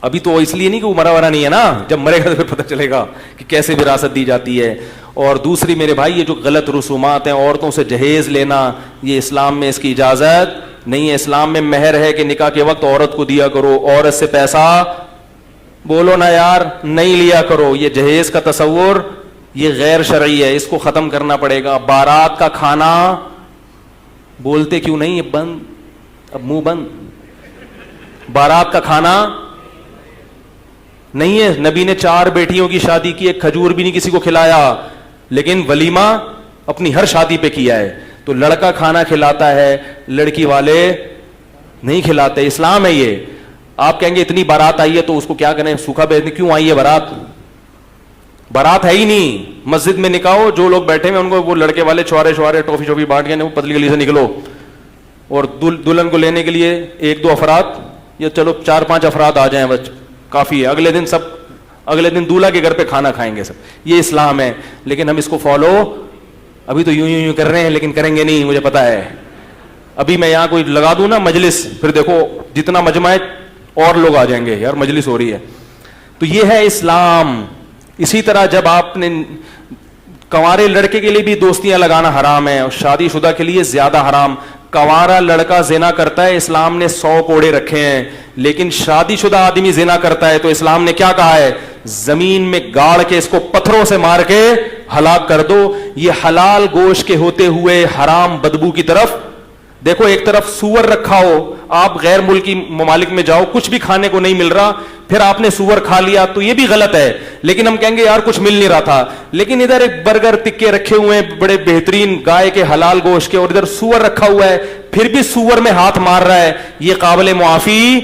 ابھی تو اس لیے نہیں کہ وہ مرا ورا نہیں ہے نا, جب مرے گا تو پھر پتہ چلے گا کہ کیسے وراثت دی جاتی ہے. اور دوسری میرے بھائی, یہ جو غلط رسومات ہیں, عورتوں سے جہیز لینا, یہ اسلام میں اس کی اجازت نہیں ہے. اسلام میں مہر ہے کہ نکاح کے وقت عورت کو دیا کرو, عورت سے پیسہ بولو نا یار نہیں لیا کرو. یہ جہیز کا تصور یہ غیر شرعی ہے, اس کو ختم کرنا پڑے گا. بارات کا کھانا بولتے کیوں نہیں, یہ بند, اب منہ بند. بارات کا کھانا نہیں ہے. نبی نے 4 بیٹیوں کی شادی کی, ایک کھجور بھی نہیں کسی کو کھلایا, لیکن ولیمہ اپنی ہر شادی پہ کیا ہے. تو لڑکا کھانا کھلاتا ہے, لڑکی والے نہیں کھلاتے. اسلام ہے یہ. آپ کہیں گے اتنی بارات آئی ہے تو اس کو کیا کریں, سوکھا بھیج دیں. کیوں آئی ہے بارات؟ بارات ہے ہی نہیں. مسجد میں نکاح ہو, جو لوگ بیٹھے ہیں ان کو وہ لڑکے والے چھوارے ٹوفی شوفی بانٹ کے وہ پتلی گلی سے نکلو, اور دلہن کو لینے کے لیے 1-2 افراد یا چلو 4-5 افراد آ جائیں بس کافی ہے. اگلے دن دولہا کے گھر پہ کھانا کھائیں گے سب. یہ اسلام ہے. لیکن ہم اس کو فالو ابھی تو یوں کر رہے ہیں, لیکن کریں گے نہیں, مجھے پتا ہے. ابھی میں یہاں کوئی لگا دوں نا مجلس, پھر دیکھو جتنا مجمع ہے اور لوگ آ جائیں گے, یار مجلس ہو رہی ہے. تو یہ ہے اسلام. اسی طرح جب آپ نے کنوارے لڑکے کے لیے بھی دوستیاں لگانا حرام ہے, اور شادی شدہ کے لیے زیادہ حرام. کنوارا لڑکا زنا کرتا ہے, اسلام نے 100 کوڑے رکھے ہیں, لیکن شادی شدہ آدمی زنا کرتا ہے تو اسلام نے کیا کہا ہے, زمین میں گاڑ کے اس کو پتھروں سے مار کے ہلاک کر دو. یہ حلال گوشت کے ہوتے ہوئے حرام بدبو کی طرف دیکھو. ایک طرف سور رکھا ہو, آپ غیر ملکی ممالک میں جاؤ, کچھ بھی کھانے کو نہیں مل رہا, پھر آپ نے سور کھا لیا تو یہ بھی غلط ہے. لیکن ہم کہیں گے یار کچھ مل نہیں رہا تھا, لیکن ادھر ایک برگر ٹکے رکھے ہوئے ہیں بڑے بہترین گائے کے حلال گوشت کے, اور ادھر سور رکھا ہوا ہے, پھر بھی سور میں ہاتھ مار رہا ہے, یہ قابل معافی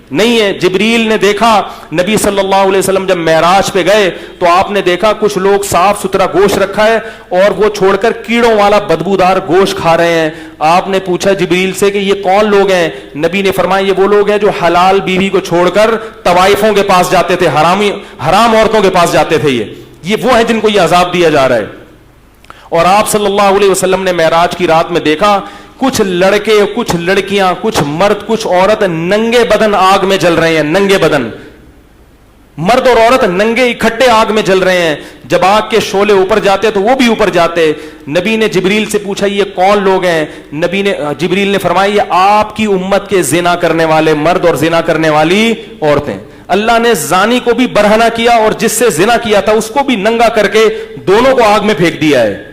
نہیں ہے. جبریل نے دیکھا نبی صلی اللہ علیہ وسلم جب معراج پہ گئے تو آپ نے دیکھا کچھ لوگ صاف ستھرا گوشت رکھا ہے اور وہ چھوڑ کر کیڑوں والا بدبودار گوشت کھا رہے ہیں. آپ نے پوچھا جبریل سے کہ یہ کون لوگ ہیں؟ نبی نے فرمایا یہ وہ لوگ ہیں جو حلال بیوی کو چھوڑ کر طوائفوں کے پاس جاتے تھے, حرام عورتوں کے پاس جاتے تھے. یہ وہ ہیں جن کو یہ عذاب دیا جا رہا ہے. اور آپ صلی اللہ علیہ وسلم نے معراج کی رات میں دیکھا کچھ لڑکے, کچھ لڑکیاں, کچھ مرد, کچھ عورت ننگے بدن آگ میں جل رہے ہیں. ننگے بدن, مرد اور عورت ننگے اکٹھے آگ میں جل رہے ہیں. جب آگ کے شعلے اوپر جاتے تو وہ بھی اوپر جاتے. نبی نے جبریل سے پوچھا یہ کون لوگ ہیں؟ جبریل نے فرمایا یہ آپ کی امت کے زنا کرنے والے مرد اور زنا کرنے والی عورتیں. اللہ نے زانی کو بھی برہنہ کیا اور جس سے زنا کیا تھا اس کو بھی ننگا کر کے دونوں کو آگ میں پھینک دیا ہے.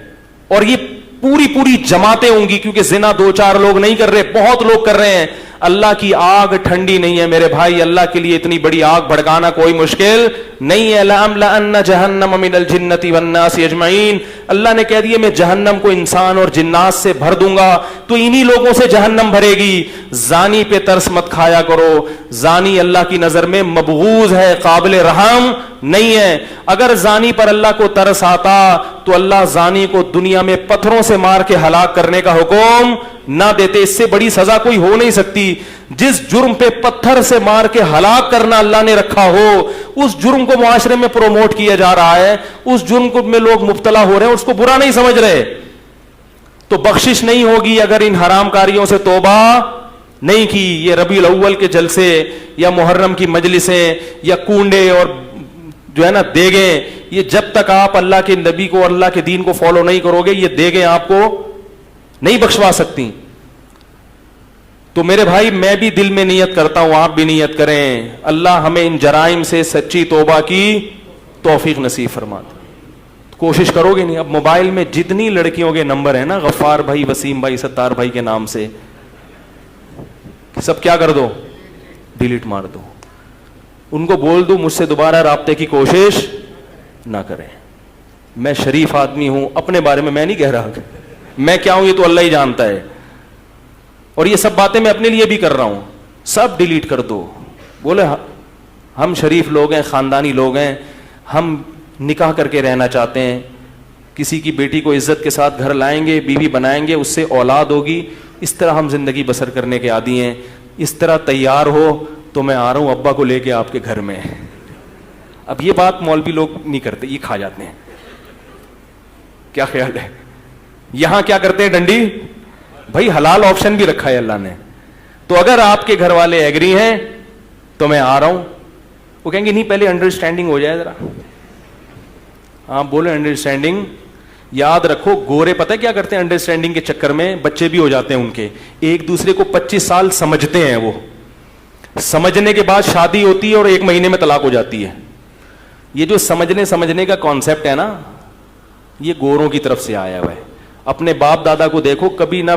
اور یہ پوری جماعتیں ہوں گی, کیونکہ زنا 2-4 لوگ نہیں کر رہے, بہت لوگ کر رہے ہیں. اللہ کی آگ ٹھنڈی نہیں ہے میرے بھائی. اللہ کے لیے اتنی بڑی آگ بھڑکانا کوئی مشکل نہیں ہے. لَأَمْلَأَنَّ جَهَنَّمَ مِنَ الْجِنَّةِ وَالنَّاسِ أَجْمَعِينَ. اللہ نے کہہ دیا میں جہنم کو انسان اور جنات سے بھر دوں گا, تو انہی لوگوں سے جہنم بھرے گی. زانی پہ ترس مت کھایا کرو. زانی اللہ کی نظر میں مبغوض ہے, قابل رحم نہیں ہے. اگر زانی پر اللہ کو ترس آتا تو اللہ زانی کو دنیا میں پتھروں سے مار کے ہلاک کرنے کا حکم نہ دیتے. اس سے بڑی سزا کوئی ہو نہیں سکتی. جس جرم پہ پتھر سے مار کے ہلاک کرنا اللہ نے رکھا ہو, اس جرم کو معاشرے میں پروموٹ کیا جا رہا ہے, اس جرم کو میں لوگ مبتلا ہو رہے ہیں, اس کو برا نہیں سمجھ رہے, تو بخشش نہیں ہوگی اگر ان حرام کاریوں سے توبہ نہیں کی. یہ ربیع الاول کے جلسے یا محرم کی مجلسیں یا کنڈے اور جو ہے نا دیگیں, یہ جب تک آپ اللہ کے نبی کو اور اللہ کے دین کو فالو نہیں کرو گے, یہ دیگیں آپ کو نہیں بخشوا سکتی. تو میرے بھائی میں بھی دل میں نیت کرتا ہوں, آپ بھی نیت کریں, اللہ ہمیں ان جرائم سے سچی توبہ کی توفیق نصیب فرما دے. کوشش کرو گے نہیں. اب موبائل میں جتنی لڑکیوں کے نمبر ہیں نا, غفار بھائی, وسیم بھائی, ستار بھائی کے نام سے, سب کیا کر دو, ڈیلیٹ مار دو. ان کو بول دو مجھ سے دوبارہ رابطے کی کوشش نہ کریں. میں شریف آدمی ہوں, اپنے بارے میں میں نہیں کہہ رہا, میں کیا ہوں یہ تو اللہ ہی جانتا ہے, اور یہ سب باتیں میں اپنے لیے بھی کر رہا ہوں. سب ڈیلیٹ کر دو. بولے ہم شریف لوگ ہیں, خاندانی لوگ ہیں, ہم نکاح کر کے رہنا چاہتے ہیں, کسی کی بیٹی کو عزت کے ساتھ گھر لائیں گے, بیوی بنائیں گے, اس سے اولاد ہوگی, اس طرح ہم زندگی بسر کرنے کے عادی ہیں. اس طرح تیار ہو تو میں آ رہا ہوں ابا کو لے کے آپ کے گھر میں. اب یہ بات مولوی لوگ نہیں کرتے, یہ کھا جاتے ہیں. کیا خیال ہے؟ یہاں کیا کرتے ہیں ڈنڈی, بھائی حلال آپشن بھی رکھا ہے اللہ نے. تو اگر آپ کے گھر والے ایگری ہیں تو میں آ رہا ہوں, وہ کہیں گے نہیں پہلے انڈرسٹینڈنگ ہو جائے ذرا. آپ بولے انڈرسٹینڈنگ. یاد رکھو گورے پتہ کیا کرتے ہیں انڈرسٹینڈنگ کے چکر میں, بچے بھی ہو جاتے ہیں ان کے, ایک دوسرے کو 25 سال سمجھتے ہیں, وہ سمجھنے کے بعد شادی ہوتی ہے اور 1 مہینے میں طلاق ہو جاتی ہے. یہ جو سمجھنے کا کانسیپٹ ہے نا, یہ گوروں کی طرف سے آیا ہوا ہے. اپنے باپ دادا کو دیکھو, کبھی نہ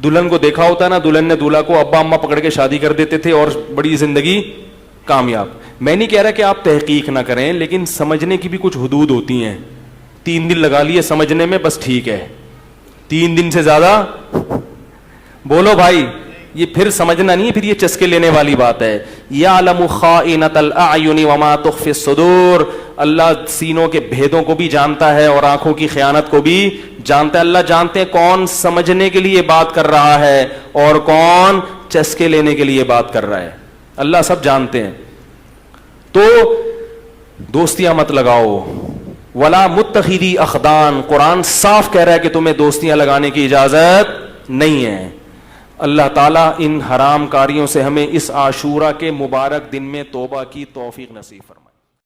دلہن کو دیکھا ہوتا نا, دلہن نے دولہا کو ابا اماں پکڑ کے شادی کر دیتے تھے اور بڑی زندگی کامیاب. میں نہیں کہہ رہا کہ آپ تحقیق نہ کریں, لیکن سمجھنے کی بھی کچھ حدود ہوتی ہیں. 3 دن لگا لیے سمجھنے میں, بس ٹھیک ہے. 3 دن سے زیادہ بولو بھائی, یہ پھر سمجھنا نہیں ہے, پھر یہ چسکے لینے والی بات ہے. یعلم خائنۃ الاعین وما تخفی الصدور. اللہ سینوں کے بھیدوں کو بھی جانتا ہے اور آنکھوں کی خیانت کو بھی جانتا ہے. اللہ جانتے ہیں کون سمجھنے کے لیے بات کر رہا ہے اور کون چسکے لینے کے لیے بات کر رہا ہے. اللہ سب جانتے ہیں. تو دوستیاں مت لگاؤ. ولا متخذی اخدان, قرآن صاف کہہ رہا ہے کہ تمہیں دوستیاں لگانے کی اجازت نہیں ہے. اللہ تعالیٰ ان حرام کاریوں سے ہمیں اس عاشورہ کے مبارک دن میں توبہ کی توفیق نصیب فرمائے.